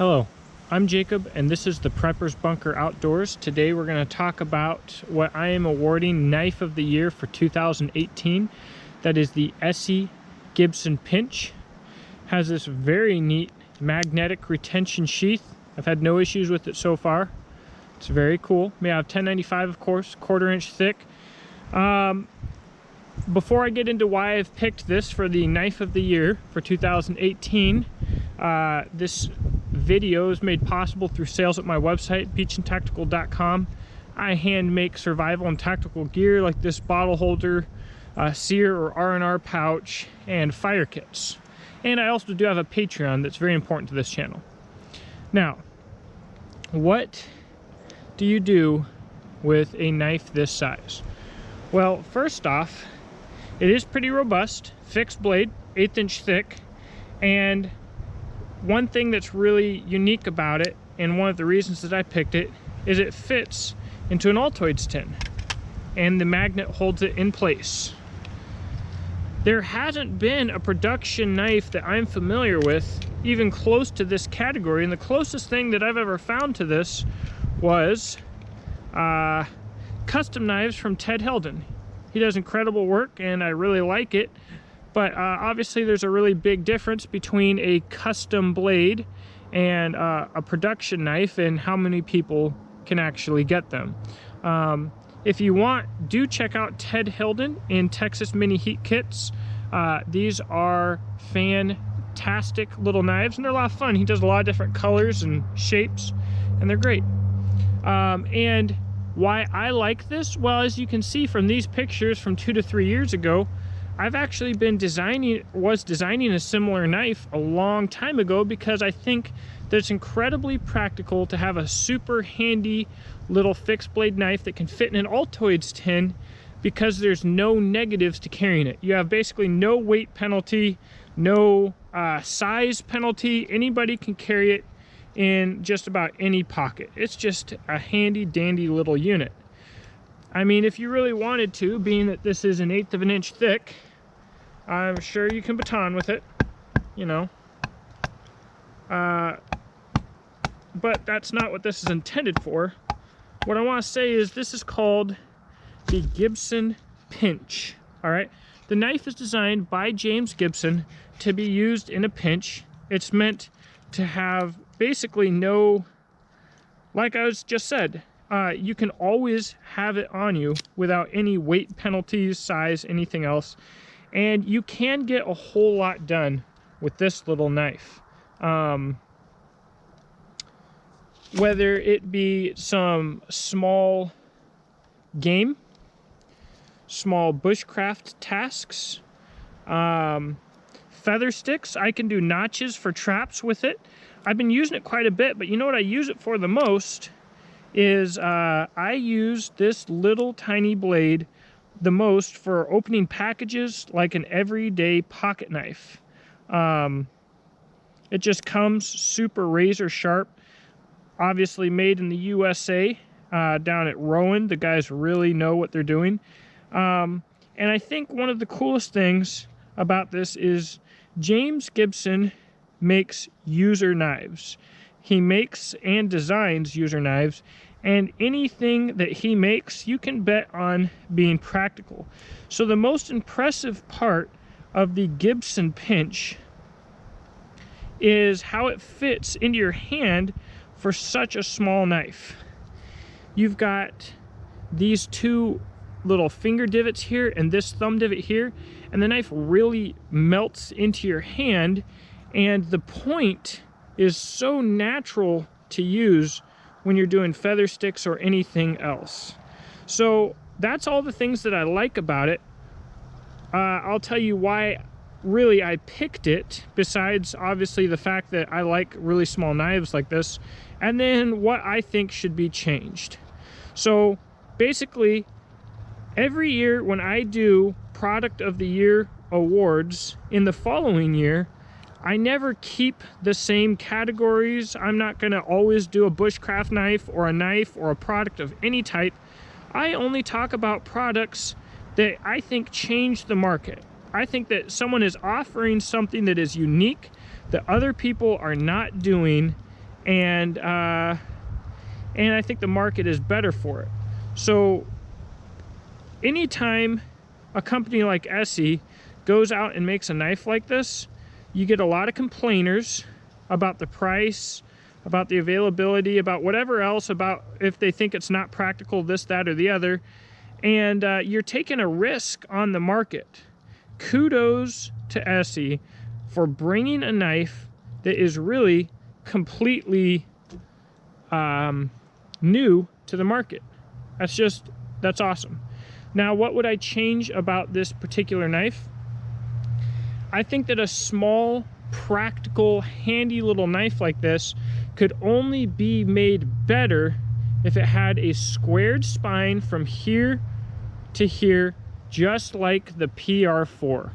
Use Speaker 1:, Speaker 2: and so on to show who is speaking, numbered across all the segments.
Speaker 1: Hello, I'm Jacob and this is the Prepper's Bunker Outdoors. Today we're going to talk about what I am awarding Knife of the Year for 2018. That is the Esee Gibson Pinch. Has this very neat magnetic retention sheath. I've had no issues with it so far. It's very cool. May have 1095, of course, 1/4 inch thick. Before I get into why I've picked this for the Knife of the Year for 2018, this video is made possible through sales at my website, beachandtactical.com. I hand make survival and tactical gear like this bottle holder, sear or R&R pouch, and fire kits. And I also do have a Patreon that's very important to this channel. Now, what do you do with a knife this size? Well, first off, it is pretty robust, fixed blade, 1/8 inch thick, and one thing that's really unique about it, and one of the reasons that I picked it, is it fits into an Altoids tin, and the magnet holds it in place. There hasn't been a production knife that I'm familiar with even close to this category, and the closest thing that I've ever found to this was custom knives from Ted Heldon. He does incredible work and I really like it, but obviously there's a really big difference between a custom blade and a production knife and how many people can actually get them. If you want, do check out Ted Heldon in Texas Mini Heat Kits. These are fantastic little knives and they're a lot of fun. He does a lot of different colors and shapes and they're great. And why I like this, well, as you can see from these pictures from 2 to 3 years ago, I've actually been designing a similar knife a long time ago because I think that it's incredibly practical to have a super handy little fixed blade knife that can fit in an Altoids tin because there's no negatives to carrying it. You have basically no weight penalty, no size penalty. Anybody can carry it in just about any pocket. It's just a handy dandy little unit. I mean, if you really wanted to, being that this is 1/8 of an inch thick, I'm sure you can baton with it, you know. But that's not what this is intended for. What I want to say is this is called the Gibson Pinch, all right? The knife is designed by James Gibson to be used in a pinch. It's meant to have basically no, like I just said, you can always have it on you without any weight penalties, size, anything else. And you can get a whole lot done with this little knife. Whether it be some small game, small bushcraft tasks, feather sticks. I can do notches for traps with it. I've been using it quite a bit, but you know what I use it for the most is I use this little tiny blade the most for opening packages like an everyday pocket knife. It just comes super razor sharp, obviously made in the USA down at Rowan. The guys really know what they're doing. And I think one of the coolest things about this is James Gibson makes user knives. He makes and designs user knives, and anything that he makes you can bet on being practical. So the most impressive part of the Gibson Pinch is how it fits into your hand for such a small knife. You've got these two little finger divots here and this thumb divot here, and the knife really melts into your hand, and the point is so natural to use when you're doing feather sticks or anything else. So that's all the things that I like about it. I'll tell you why really I picked it, besides obviously the fact that I like really small knives like this, and then what I think should be changed. So basically, every year when I do Product of the Year awards in the following year, I never keep the same categories. I'm not going to always do a bushcraft knife or a product of any type. I only talk about products that I think change the market. I think that someone is offering something that is unique, that other people are not doing, and I think the market is better for it. So anytime a company like Esee goes out and makes a knife like this, you get a lot of complainers about the price, about the availability, about whatever else, about if they think it's not practical, this, that, or the other, and you're taking a risk on the market. Kudos to Esee for bringing a knife that is really completely new to the market. That's awesome. Now, what would I change about this particular knife? I think that a small, practical, handy little knife like this could only be made better if it had a squared spine from here to here, just like the PR4.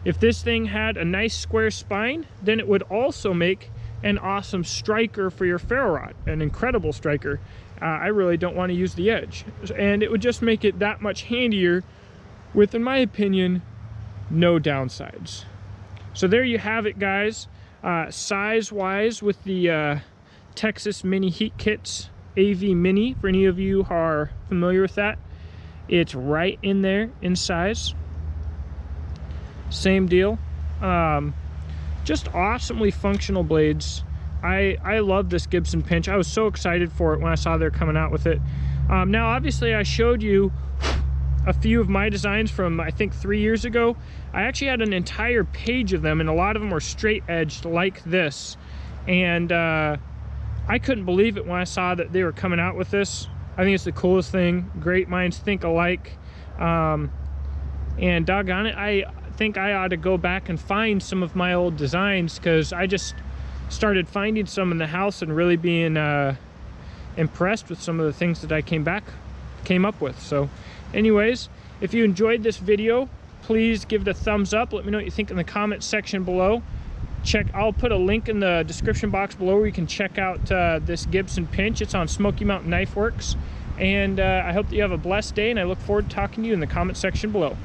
Speaker 1: If this thing had a nice square spine, then it would also make an awesome striker for your ferro rod, an incredible striker. I really don't want to use the edge, and it would just make it that much handier with, in my opinion, no downsides. So there you have it, guys. Size-wise, with the Texas Mini Heat Kits AV Mini, for any of you who are familiar with that, it's right in there in size. Same deal. Just awesomely functional blades. I love this Gibson pinch. I was so excited for it when I saw they're coming out with it. Now, obviously, I showed you a few of my designs from, I think, 3 years ago. I actually had an entire page of them, and a lot of them were straight edged like this. And I couldn't believe it when I saw that they were coming out with this. I think it's the coolest thing. Great minds think alike. And doggone it, I think I ought to go back and find some of my old designs, because I just started finding some in the house and really being impressed with some of the things that I came up with. So anyways, if you enjoyed this video, please give it a thumbs up. Let me know what you think in the comment section below. I'll put a link in the description box below where you can check out this Gibson pinch. It's on Smoky Mountain Knife Works. And I hope that you have a blessed day, and I look forward to talking to you in the comment section below.